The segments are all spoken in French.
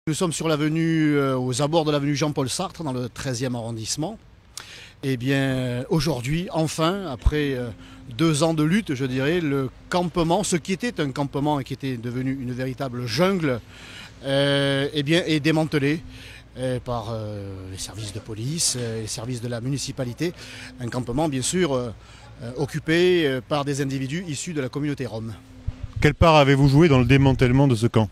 Nous sommes sur l'avenue, aux abords de l'avenue Jean-Paul Sartre, dans le 13e arrondissement. Et bien, aujourd'hui, enfin, après 2 ans de lutte, je dirais, le campement, ce qui était un campement et qui était devenu une véritable jungle, eh bien, est démantelé par les services de police, les services de la municipalité. Un campement, bien sûr, occupé par des individus issus de la communauté rom. Quelle part avez-vous joué dans le démantèlement de ce camp ?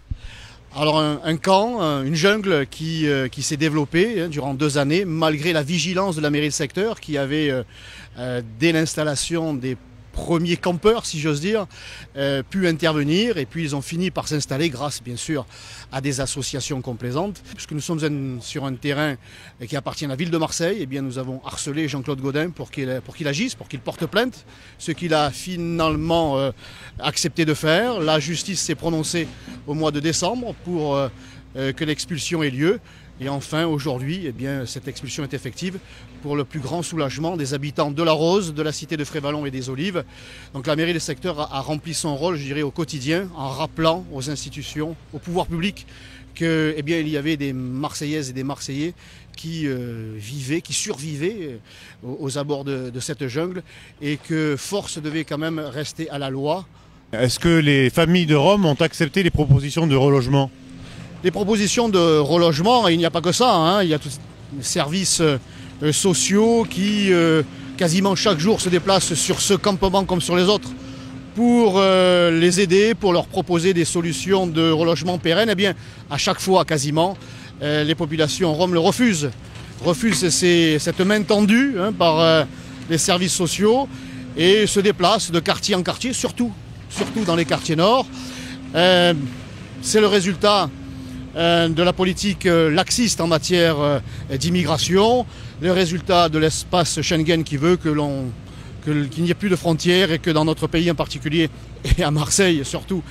Alors un camp, une jungle qui s'est développée durant 2 années, malgré la vigilance de la mairie de secteur qui avait, dès l'installation des premiers campeurs, si j'ose dire, pu intervenir. Et puis ils ont fini par s'installer grâce, bien sûr, à des associations complaisantes. Puisque nous sommes sur un terrain qui appartient à la ville de Marseille, eh bien nous avons harcelé Jean-Claude Gaudin pour qu'il agisse, pour qu'il porte plainte, ce qu'il a finalement accepté de faire. La justice s'est prononcée au mois de décembre pour que l'expulsion ait lieu. Et enfin, aujourd'hui, eh bien, cette expulsion est effective pour le plus grand soulagement des habitants de la Rose, de la cité de Frévalon et des Olives. Donc la mairie des secteurs a rempli son rôle, je dirais, au quotidien, en rappelant aux institutions, au pouvoir public, que, eh bien, il y avait des Marseillaises et des Marseillais qui survivaient aux abords de cette jungle, et que force devait quand même rester à la loi. Est-ce que les familles de Roms ont accepté les propositions de relogement ? Les propositions de relogement, il n'y a pas que ça, hein. Il y a tous les services sociaux qui quasiment chaque jour se déplacent sur ce campement comme sur les autres pour les aider, pour leur proposer des solutions de relogement pérennes. Eh bien, à chaque fois quasiment, les populations roms le refusent cette main tendue par les services sociaux, et se déplacent de quartier en quartier, surtout dans les quartiers nord. C'est le résultat de la politique laxiste en matière d'immigration, le résultat de l'espace Schengen qui veut qu'il n'y ait plus de frontières, et que dans notre pays en particulier, et à Marseille surtout,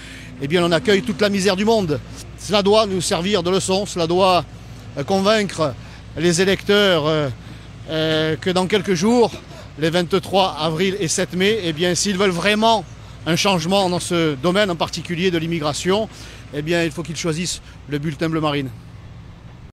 eh bien on accueille toute la misère du monde. Cela doit nous servir de leçon, cela doit convaincre les électeurs que dans quelques jours, les 23 avril et 7 mai, eh bien s'ils veulent vraiment un changement dans ce domaine en particulier de l'immigration, eh bien il faut qu'ils choisissent le bulletin bleu marine.